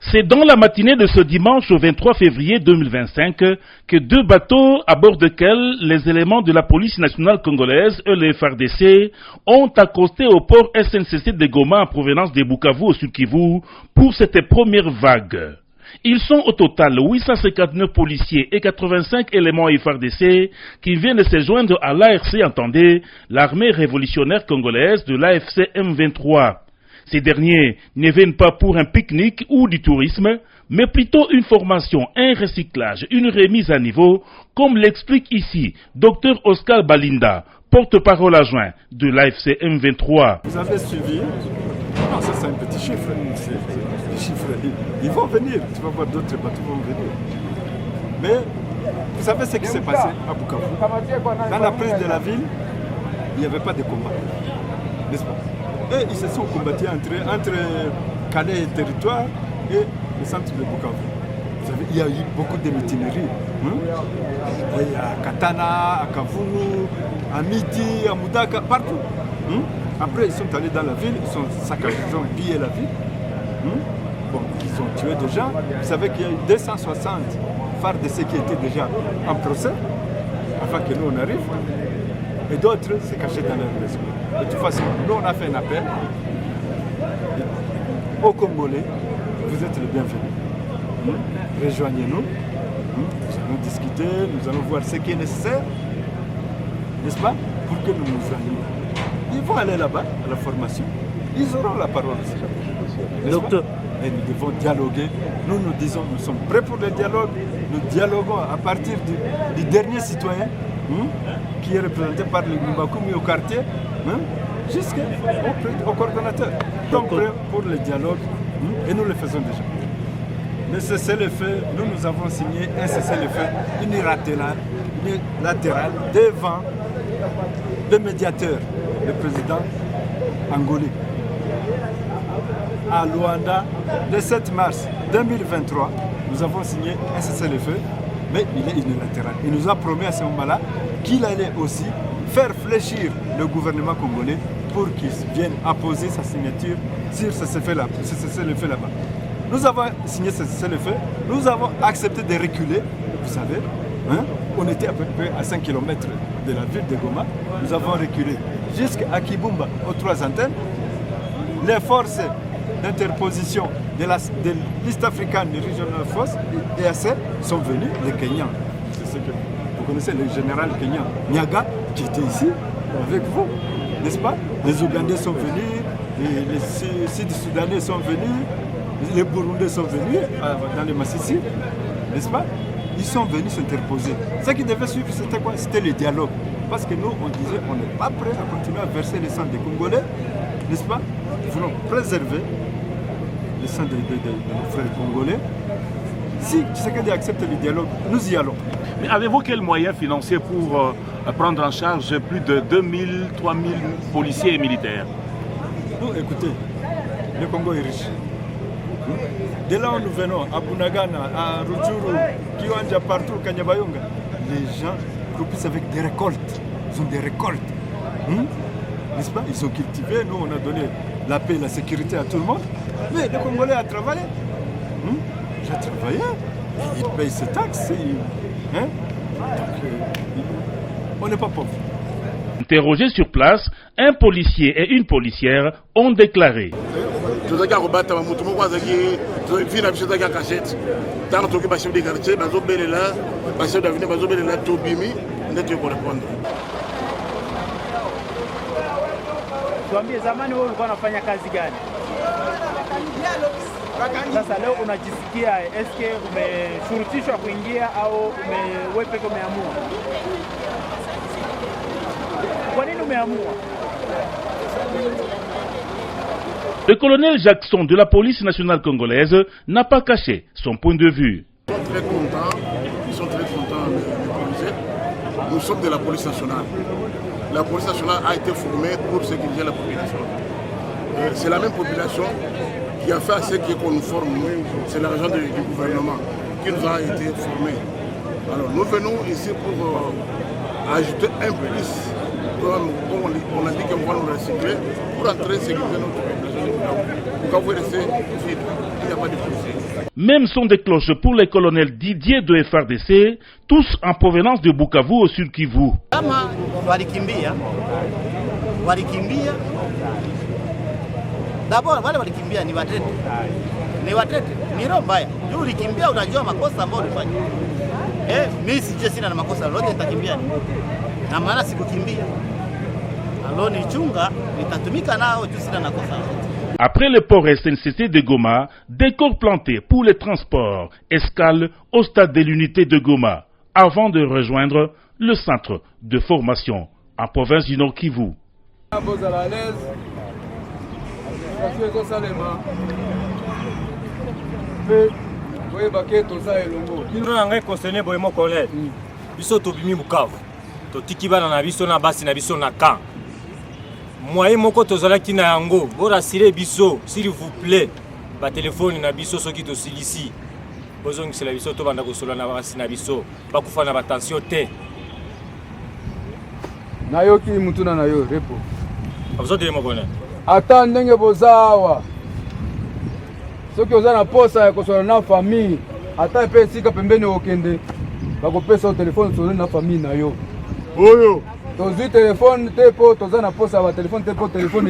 C'est dans la matinée de ce dimanche au 23 février 2025 que deux bateaux à bord desquels les éléments de la police nationale congolaise et le FARDC ont accosté au port SNCC de Goma en provenance de Bukavu au Sud-Kivu pour cette première vague. Ils sont au total 859 policiers et 85 éléments FARDC qui viennent de se joindre à l'ARC, entendez, l'armée révolutionnaire congolaise de l'AFC M23. Ces derniers ne viennent pas pour un pique-nique ou du tourisme, mais plutôt une formation, un recyclage, une remise à niveau, comme l'explique ici Dr Oscar Balinda, porte-parole adjoint de l'AFC M23. Vous avez suivi? Non, ça c'est un petit chiffre. Des chiffres. Ils vont venir, tu vas voir d'autres bateaux vont venir. Mais vous savez ce qui s'est passé à Bukavu? Dans la prise de la ville, il n'y avait pas de combat, n'est-ce pas? Et ils se sont combattus entre Calais et territoire et le centre de Bukavu. Vous savez, il y a eu beaucoup de mutineries. À Katana, à Kavumu, à Midi, à Moudaka, partout. Après, ils sont allés dans la ville, ils ont saccagé, ils ont pillé la ville. Bon, ils ont tué des gens. Vous savez qu'il y a eu 260 FARDC qui étaient déjà en procès avant que nous on arrive. Et d'autres se cachaient dans leur maison. De toute façon, nous on a fait un appel aux Congolais. Vous êtes les bienvenus. Rejoignez-nous. Nous allons discuter, nous allons voir ce qui est nécessaire, n'est-ce pas, pour que nous nous allions. Ils vont aller là-bas, à la formation. Ils auront la parole aussi. Docteur. Et nous devons dialoguer. Nous nous disons, nous sommes prêts pour le dialogue. Nous dialoguons à partir du dernier citoyen qui est représenté par le Gumbakoumi au quartier, jusqu'au coordonnateur. Nous sommes prêts pour le dialogue et nous le faisons déjà. Le cessez-le-feu, nous avons signé un cessez-le-feu unilatéral devant le médiateur, le président angolais. À Luanda, le 7 mars 2023, nous avons signé un cessez-le-feu, mais il est unilatéral. Il nous a promis à ce moment-là qu'il allait aussi faire fléchir le gouvernement congolais pour qu'il vienne apposer sa signature sur ce cessez-le-feu là-bas. Nous avons signé ce cessez-le-feu, nous avons accepté de reculer, vous savez, on était à peu près à 5 km de la ville de Goma, nous avons reculé jusqu'à Kibumba, aux 3 antennes. Les forces d'interposition de l'East African Regional Force, EAC, sont venus, les Kenyans. C'est ce que vous connaissez, le général kenyan Nyaga, qui était ici avec vous, n'est-ce pas? Les Ougandais sont venus, les Sud-Soudanais sont venus, les Burundais sont venus dans les Massissi, n'est-ce pas? Ils sont venus s'interposer. Ce qui devait suivre, c'était quoi? C'était le dialogue. Parce que nous, on disait, on n'est pas prêt à continuer à verser le sang des Congolais, n'est-ce pas? Nous voulons préserver le sang de nos frères congolais. Si Tshisekedi accepte le dialogue, nous y allons. Mais avez-vous quels moyens financiers pour prendre en charge plus de 2000, 3000 policiers et militaires? Nous, écoutez, le Congo est riche. De là où nous venons, à Bunagana, à Rutshuru, Kiwanja, partout, Kanyabayonga, les gens propulsent avec des récoltes. Ils ont des récoltes. N'est-ce pas? Ils sont cultivés. Nous, on a donné la paix et la sécurité à tout le monde. Mais les Congolais ont travaillé. J'ai travaillé. Ils payent ses taxes. Donc, on n'est pas pauvre. Interrogés sur place, un policier et une policière ont déclaré. Tuambie, zamani wewe ulikuwa unafanya kazi gani? Sasa leo unajisikia eske umeshurutishwa kuingia au wewe peke umeamua? Kwa nini umeamua? Le colonel Jackson de la police nationale congolaise n'a pas caché son point de vue. Ils sont très contents de mobiliser. Nous sommes de la police nationale. La police nationale a été formée pour sécuriser la population. C'est la même population qui a fait à ce qu'on nous forme. C'est l'argent du gouvernement qui nous a été formé. Alors nous venons ici pour ajouter un plus, comme on a dit qu'on va nous recycler, pour entrer sécuriser notre population. Pourquoi vous restez vide? Il n'y a pas de policiers. Même son de cloche pour les colonels Didier de FRDC, tous en provenance de Bukavu au Sud Kivu. Kama walikimbia d'abord wale walikimbia ni watete ni roho mbaya. Juu ulikimbia unajua makosa ambayo ulifanya. Mimi sije sina na makosa lolote, nitakimbia na maana sikukimbia. Alors ni chunga nitatumika nao juu sina na kosa. Après le port SNCC de Goma, décor planté pour les transports, escale au stade de l'unité de Goma, avant de rejoindre le centre de formation en province du Nord Kivu. Moyen moko tozalaki na yango borasire biso s'il vous plaît ba téléphone na biso soki to silisi bozongisela biso to banda kosola na basi na biso bakufa na batension te nayoki mutuna na yo repo abuzo de moko ne ata ndenge bozawa soki oza na posa ya kosola na famille ata pe sika pembeni okende bakopesa telefone sola na famille na yo oyo tozwi telefone te po toza na posa ba telefone te po telefone